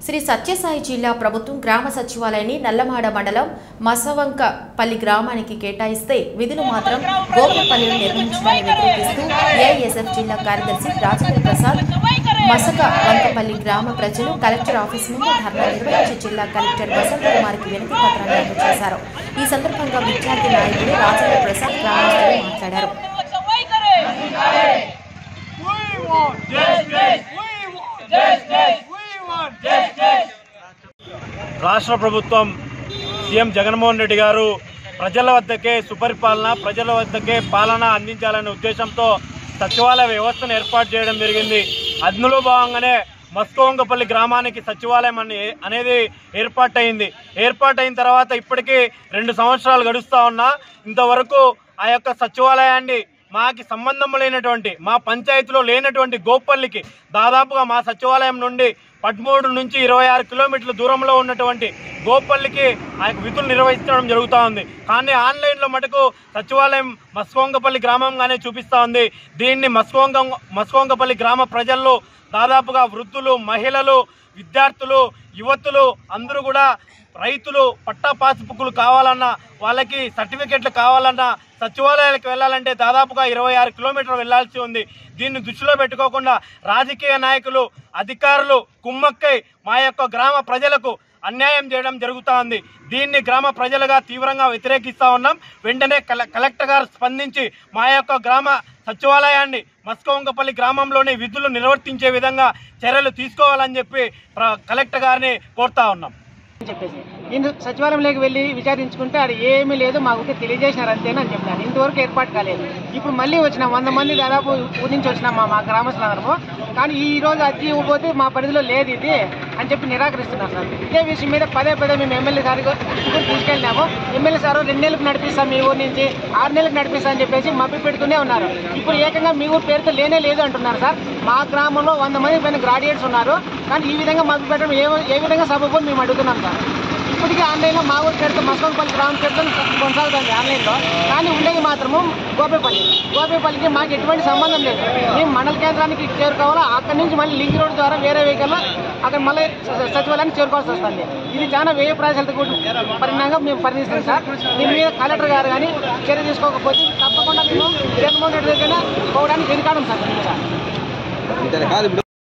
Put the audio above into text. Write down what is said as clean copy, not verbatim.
శ్రీ సత్యసాయి జిల్లా ప్రభుత్వం గ్రామ సచివాలయాన్ని నల్లమాడ మండలం మసవంకపల్లి గ్రామానికి కేటాయిస్తే విధులు మాత్రం గోపపల్లిలో నిర్వహించడాన్ని వ్యతిరేకిస్తూ ఏఐఎస్ఎఫ్ జిల్లా కార్యదర్శి రాజేంద్ర ప్రసాద్ మసవంకపల్లి గ్రామ ప్రజలు కలెక్టర్ ఆఫీస్ ముందు ధర్నా నిర్వహించి జిల్లా కలెక్టర్ వసంత కుమార్కి వినతి పత్రాన్ని అందజేశారు। ఈ సందర్భంగా విద్యార్థి నాయకుడు రాజేంద్ర ప్రసాద్ గ్రామస్తులు మాట్లాడారు। రాష్ట్ర ప్రభుత్వం సీఎం జగన్మోహన్ రెడ్డి గారు ప్రజల వద్దకే సుపరిపాలన, ప్రజల వద్దకే పాలన అందించాలనే ఉద్దేశంతో సచివాలయ వ్యవస్థను ఏర్పాటు చేయడం జరిగింది। అందులో భాగంగానే మస్కోవంకపల్లి గ్రామానికి సచివాలయం అనేది ఏర్పాటైన తర్వాత ఇప్పటికీ 2 సంవత్సరాలు గడుస్తూ ఉన్నా ఇంతవరకు ఆ యొక్క సచివాలయాన్ని మాకి సంబంధం లేనటువంటి, మా పంచాయతీలో లేనటువంటి గోపల్లికి దాదాపుగా మా సచివాలయం నుండి 13 నుంచి 26 కిలోమీటర్ల దూరంలో ఉన్నటువంటి గోపల్లికి ఆ యొక్క విధులు నిర్వహించడం జరుగుతూ ఉంది। కానీ ఆన్లైన్లో మటుకు సచివాలయం మస్కోవంకపల్లి గ్రామంగానే చూపిస్తూ ఉంది। దీన్ని మస్కోవంకపల్లి గ్రామ ప్రజల్లో దాదాపుగా వృద్ధులు, మహిళలు, విద్యార్థులు, యువతులు అందరూ కూడా రైతులు పట్టా పాస్ బుక్కులు కావాలన్నా, వాళ్ళకి సర్టిఫికెట్లు కావాలన్నా సచివాలయాలకు వెళ్ళాలంటే దాదాపుగా 26 కిలోమీటర్లు వెళ్లాల్సి ఉంది। దీన్ని దృష్టిలో పెట్టుకోకుండా రాజకీయ నాయకులు, అధికారులు కుమ్మక్కై మా యొక్క గ్రామ ప్రజలకు అన్యాయం చేయడం జరుగుతూ ఉంది। దీన్ని గ్రామ ప్రజలుగా తీవ్రంగా వ్యతిరేకిస్తూ ఉన్నాం। వెంటనే కలెక్టర్ గారు స్పందించి మా యొక్క గ్రామ సచివాలయాన్ని మస్కోవంకపల్లి గ్రామంలోని విధులు నిర్వర్తించే విధంగా చర్యలు తీసుకోవాలని చెప్పి కలెక్టర్ గారిని కోరుతా ఉన్నాం। నేను సచివాలయంలోకి వెళ్ళి విచారించుకుంటే అది ఏమీ లేదు, మాకు తెలియజేసినారు అంతేనని చెప్పాను। ఇంతవరకు ఏర్పాటు కాలేదు। ఇప్పుడు మళ్ళీ వచ్చిన 100 మంది దాదాపు ఊరి నుంచి వచ్చినాం మా గ్రామస్తులందరము। కానీ ఈ రోజు అతి ఇవ్వబోతే మా పరిధిలో లేదు ఇది అని చెప్పి నిరాకరిస్తున్నారు సార్। ఇదే విషయం మీద పదే మేము ఎమ్మెల్యే సార్ తీసుకెళ్ళినాము। ఎమ్మెల్యే సార్ 2 నెలలకు నడిపిస్తాం మీ ఊరి నుంచి, 6 నెలలకు నడిపిస్తాం అని చెప్పేసి మభ్య పెడుతూనే ఉన్నారు। ఇప్పుడు ఏకంగా మీ ఊరు పేరుతో లేదు అంటున్నారు సార్। మా గ్రామంలో 100 మంది పైన గ్రాడ్యుయేట్స్ ఉన్నారు, కానీ ఈ విధంగా మభ్య పెట్టడం ఏ విధంగా సబబు మేము అడుగుతున్నాం సార్। ఇప్పటికీ ఆన్లైన్లో మా ఊరు పేరుతో మస్కోవంకపల్లి గ్రామం పేరుతో కొనసాగుతుంది ఆన్లైన్లో, కానీ ఉండేది మాత్రము గోపేపల్లికి మాకు ఎటువంటి సంబంధం లేదు। మేము మండల కేంద్రానికి చేరుకోవాలా, అక్కడి నుంచి మళ్ళీ లింక్ రోడ్ ద్వారా వేరే వెహికల్లో అక్కడ మళ్ళీ సచివాలయానికి చేరుకోవాల్సి వస్తుంది। ఇది చాలా వ్యయ ప్రయాసాలతో పరిణామంగా మేము పరిగణిస్తాం సార్। దీని మీద కలెక్టర్ గారు కానీ చర్య తీసుకోకపోతే తప్పకుండా మేము జగన్మోహన్ రెడ్డి దగ్గర పోవడానికి వెనుకాడం సార్।